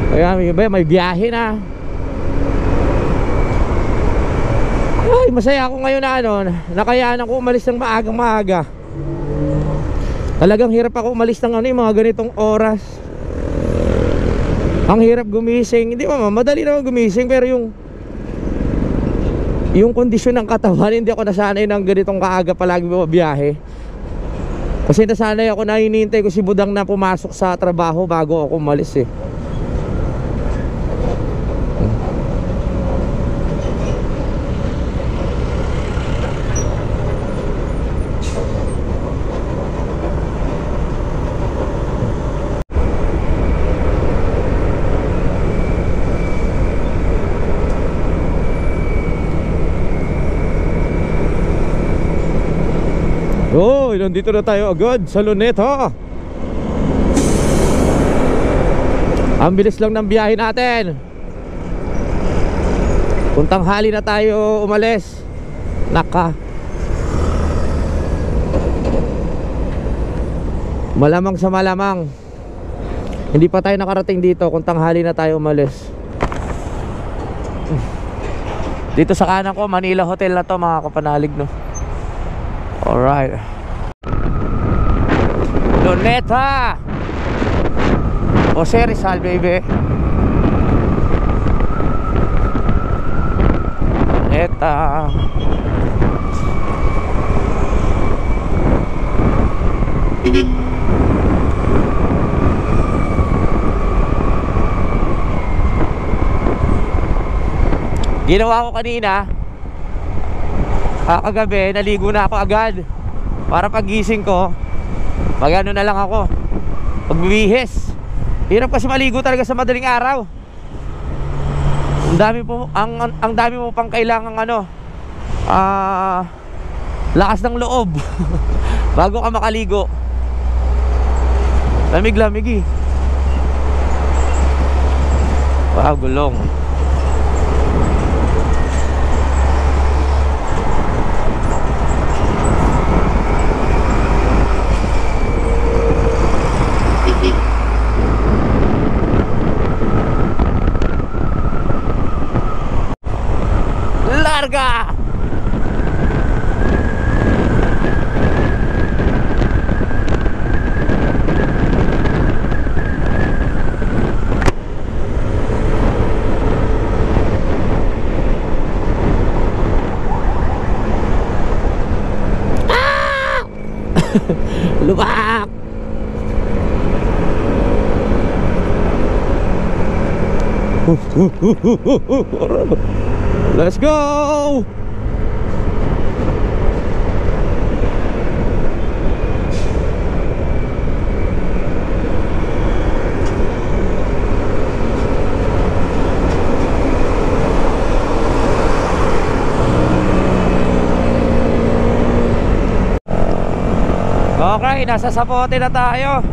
Kaya may biyahe na. Ay, masaya ako ngayon na nakayanan ko umalis ng maaga. Talagang hirap ako umalis ng yung mga ganitong oras. Ang hirap gumising. Hindi madali naman gumising, pero yung kondisyon ng katawan, hindi ako nasanay ng ganitong kaaga palagi biyahe. Kasi nasanay ako na hinihintay ko si Budang na pumasok sa trabaho bago ako umalis Oh, nandito na tayo agad sa Luneta. Ang bilis lang ng biyahe natin. Kung tanghali na tayo umalis, Malamang sa malamang hindi pa tayo nakarating dito kung tanghali na tayo umalis. Dito sa kanan ko, Manila Hotel na to mga kapanalig, no? Alright. Luneta Jose Rizal, baby. Luneta. Ginawa ko kanina, kagabi, naligo na ako agad para pagising ko, magano na lang ako, pagbibihis. Hirap kasi maligo talaga sa madaling araw. Ang dami mo pang kailangang lakas ng loob bago ka makaligo. Lamig-lamig eh. Wow, gulong. Larga! Lubak! Let's go! Okay, nasa Sapote na tayo.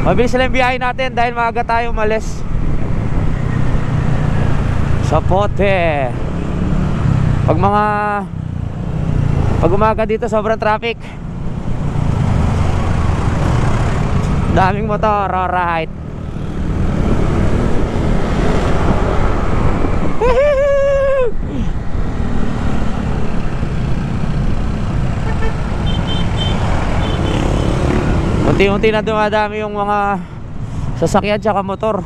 Mabilis lang biyahe natin dahil maaga tayo umalis. Sapote. Pag umaga dito sobrang traffic. Daming motor, alright. Unti-unti na dumadami yung mga sasakyan tsaka motor.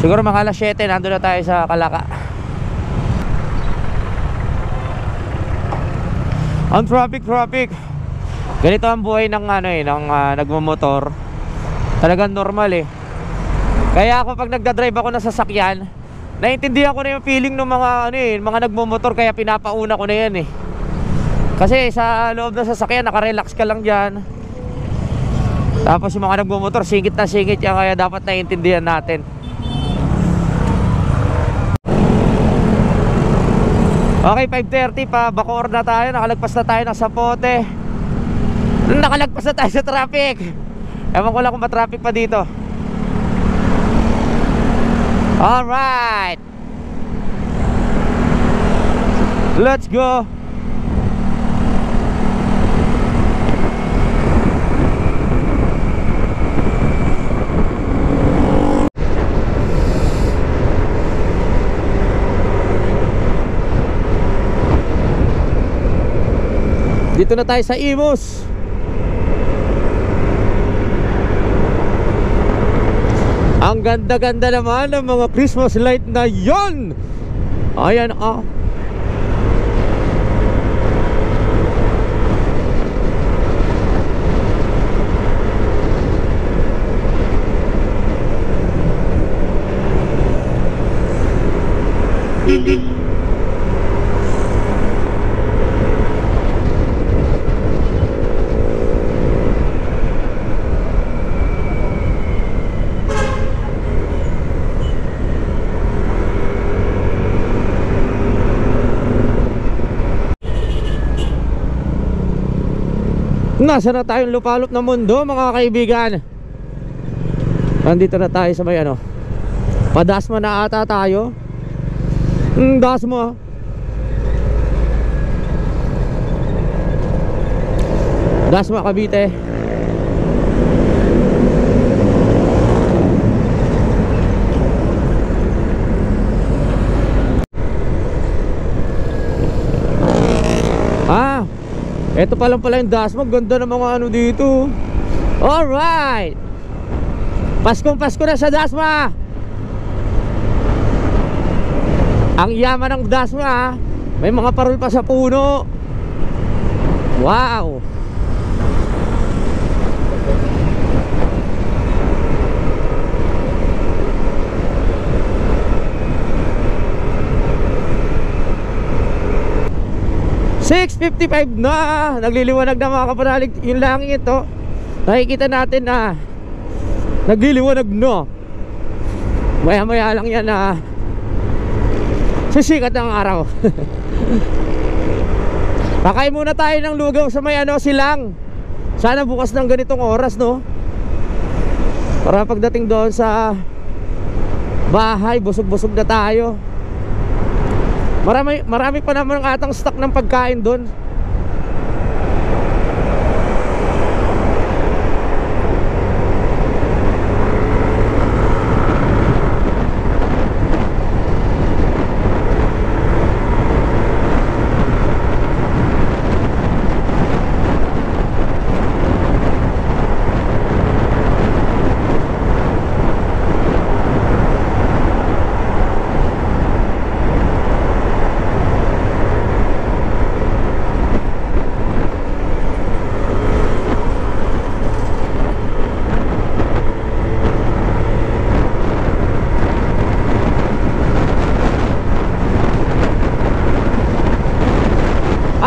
Siguro mga alas 7 nandun na tayo sa Kalaka. Ang traffic. Ganito ang buhay ng nagmumotor. Talagang normal eh. Kaya ako pag nagdadrive ako ng sasakyan, naiintindihan ko na yung feeling ng mga nagmumotor, kaya pinapauna ko na yan eh. Kasi sa loob ng sasakyan, nakarelax ka lang dyan. Tapos yung mga nagmumotor, singit na singit yan, kaya dapat naiintindihan natin. Okay, 5:30 pa, Bacoor na tayo, nakalagpas na tayo ng Sapote. Nakalagpas na tayo sa traffic. Ewan ko lang kung ba-traffic pa dito. Alright, let's go. Dito na tayo sa Imus. Ang ganda-ganda naman ng mga Christmas light na yon. Ayan ah. Nasa na tayong lupalop ng mundo mga kaibigan. Nandito na tayo sa may Padasma na ata tayo. Dasma. Dasma, Cavite. Ah, eto pa lang pala yung Dasma. Ganda ng mga ano dito. Alright, Paskong Pasko na sa Dasma. Ang yaman ng Dasma. May mga parol pa sa puno. Wow. $6:55 na. Nagliliwanag na mga kapanalig yung langit ito. Nakikita natin na nagliliwanag na. Maya maya lang yan na sisikat ng araw. Pakain muna tayo ng lugaw sa may ano, silang. Sana bukas ng ganitong oras, no? Para pagdating doon sa bahay, busog-busog na tayo. Marami pa naman atang stock ng pagkain doon.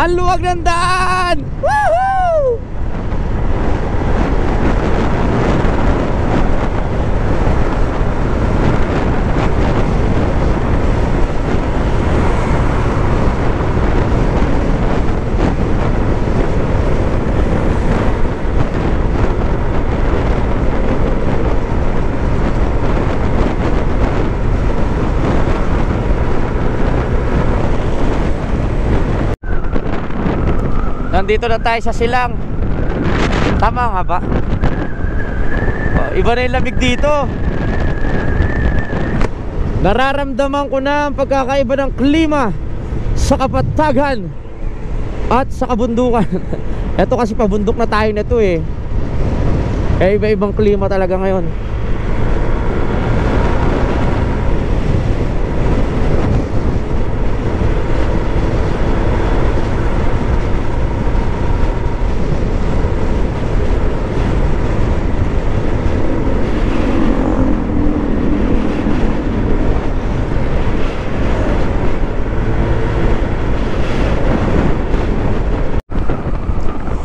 Ang luwag ng daan! Woohoo! Nandito na tayo sa silang. Tama nga ba? Oh, iba na yung lamig dito. Nararamdaman ko na ang pagkakaiba ng klima sa kapatagan at sa kabundukan. Ito kasi pabundok na tayo na to eh. Kaya iba-ibang klima talaga ngayon.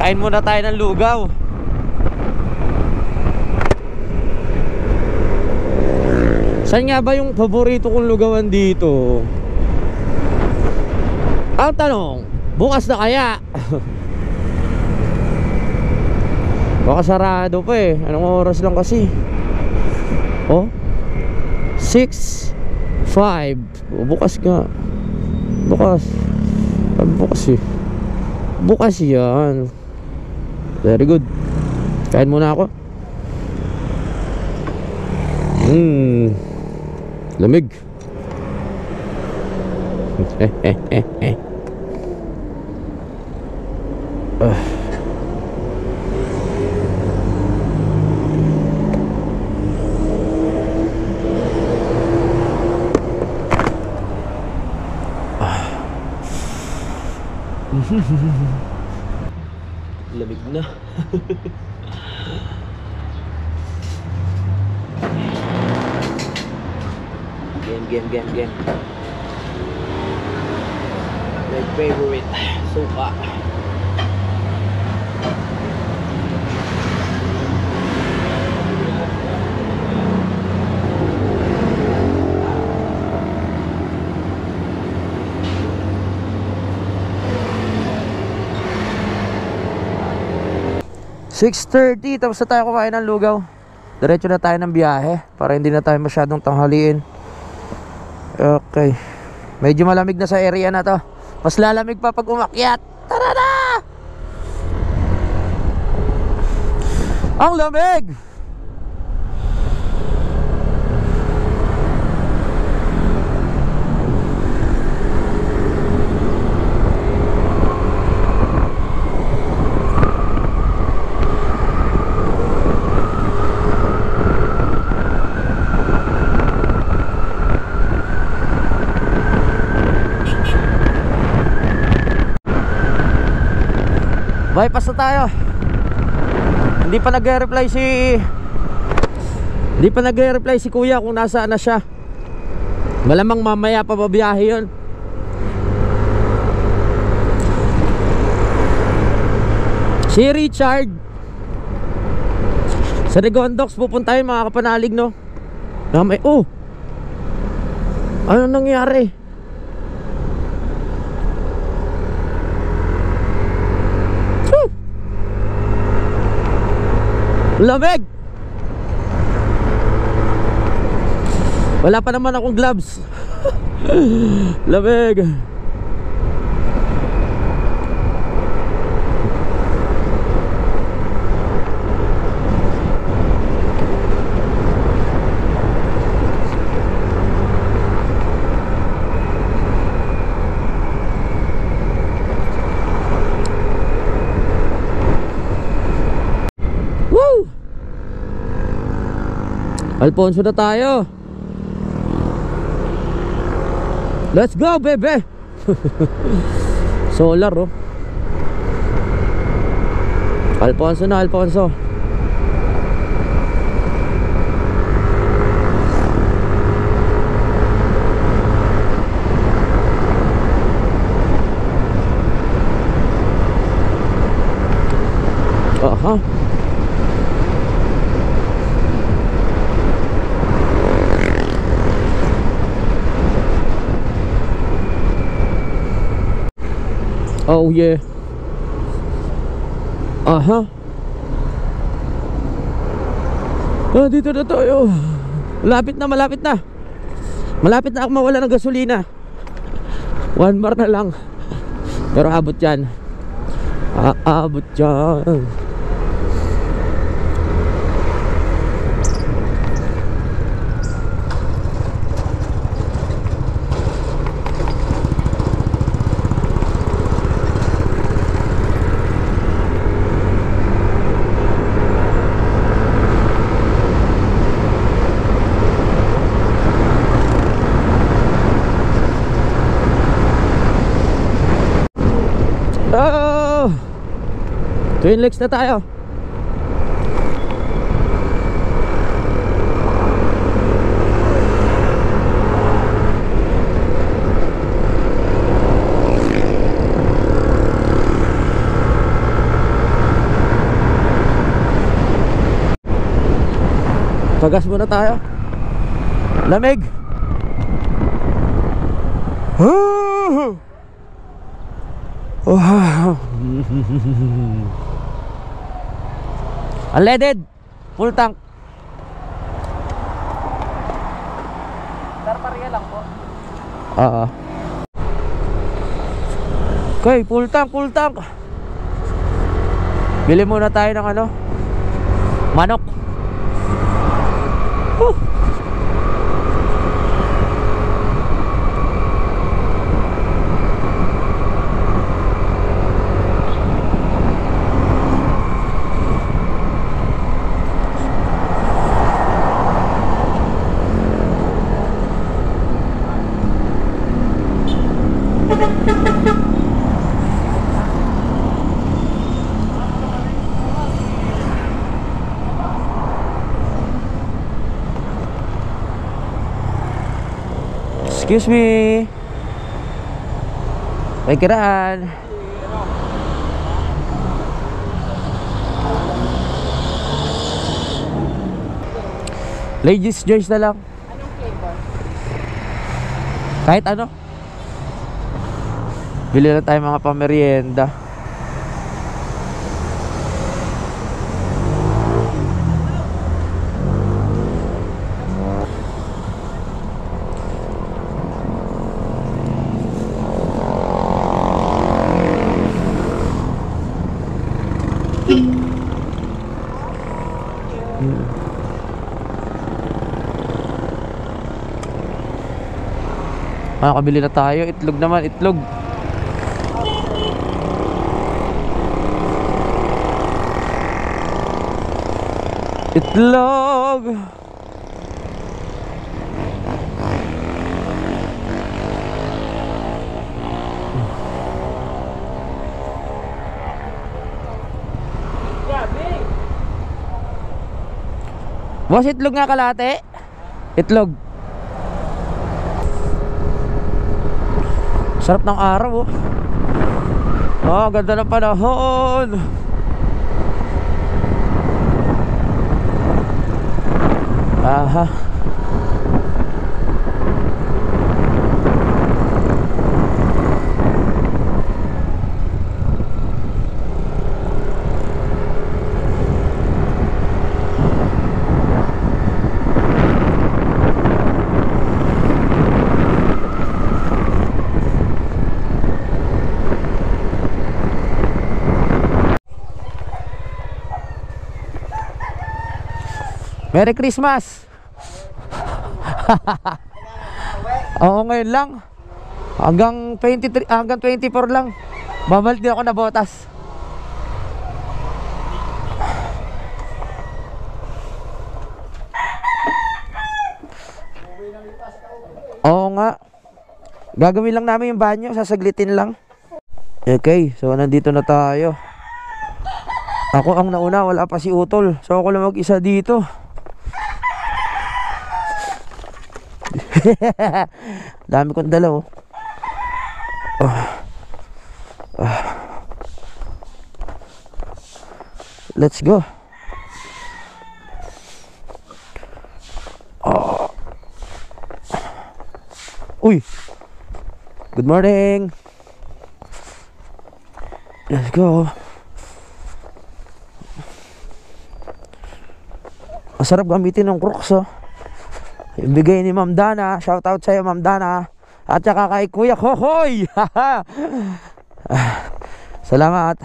Kain muna tayo ng lugaw. Saan nga ba yung paborito kong lugawan dito? Ang tanong, bukas na kaya? Baka sarado pa eh. Anong oras lang kasi? Oh, 6:05. Bukas nga. Bukas. Bukas eh. Bukas yan. Very good. Kain muna ako. Lamig. Lamig na. Game. My favorite suka. $6:30, tapos na tayo kumain ng lugaw. Diretso na tayo ng biyahe para hindi na tayo masyadong tanghaliin. Okay. Medyo malamig na sa area na to. Mas lalamig pa pag umakyat. Tara na! Ang lamig! Bypass na tayo. Hindi pa nagre-reply si kuya kung nasaan na siya. Malamang mamaya pa babiyahe yun. Si Richard sa Regondox pupuntahin mga kapanalig, no? Namay, oh, ano nangyari? Lamig! Wala pa naman akong gloves. Lamig! Alfonso na tayo. Let's go, bebe. Solar, oh. Alfonso na, Alfonso. Aha. Oh yeah. Aha. Ah, dito na tayo. Malapit na, malapit na. Malapit na ako mawala ng gasolina. 1 bar na lang. Pero abot yan. Aabot yan. Oh! Twin Lakes na tayo. Pagas muna tayo. Lamig. Wow. Unleaded, full tank. Tarparia lang po. Oo. Okay, full tank, full tank. Bili muna tayo ng ano, manok. Excuse me. May kiraan. Ladies Joyce na lang. Anong flavor? Kahit ano. Bili na tayo mga pamerienda. Makakabili na tayo. Itlog naman, itlog. Itlog. Boss, itlog nga kalate. Itlog. Sarap ng araw, oh. Oh, ganda ng panahon. Aha. Merry Christmas. Oo, ngayon lang. Hanggang 23, hanggang 24 lang. Babalik din ako na botas. Oo nga. Gagawin lang namin yung banyo, sasaglitin lang. Okay, so nandito na tayo. Ako ang nauna, wala pa si Utol. So ako lang mag-isa dito. Dami kong dala, oh. Let's go. Uy. Good morning. Let's go. Masarap gamitin ng Crocs, oh. Yung bigay ni Ma'am Dana. Shoutout sa'yo, Ma'am Dana. At saka kay Kuya Kokoy. Salamat.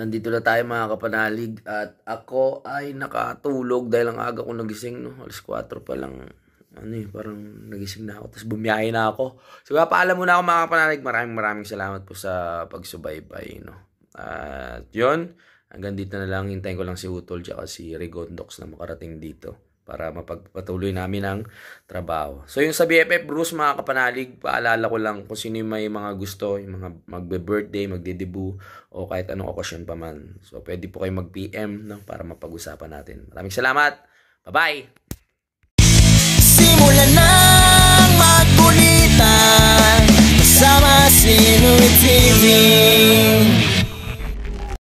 Nandito na tayo mga kapanalig at ako ay nakatulog dahil ang aga ko nagising, no? Alas 4 pa lang, parang nagising na ako tapos bumiyahe na ako. So paalam muna ako mga kapanalig, maraming salamat po sa pagsubaybay, no? At yun, hanggang dito na lang, hintayin ko lang si Utol tsaka si Rigondox na makarating dito para mapagpatuloy namin ang trabaho. So yung sa BFF Bruce mga kapanalig, paalala ko lang kung sino yung may mga gusto, yung mga magbe-birthday, magde-debut o kahit anong okasyon pa man. So pwede po kayo mag-PM, no, para mapag-usapan natin. Maraming salamat. Bye-bye. Simulan ng magkulitan kasama si Louie TV.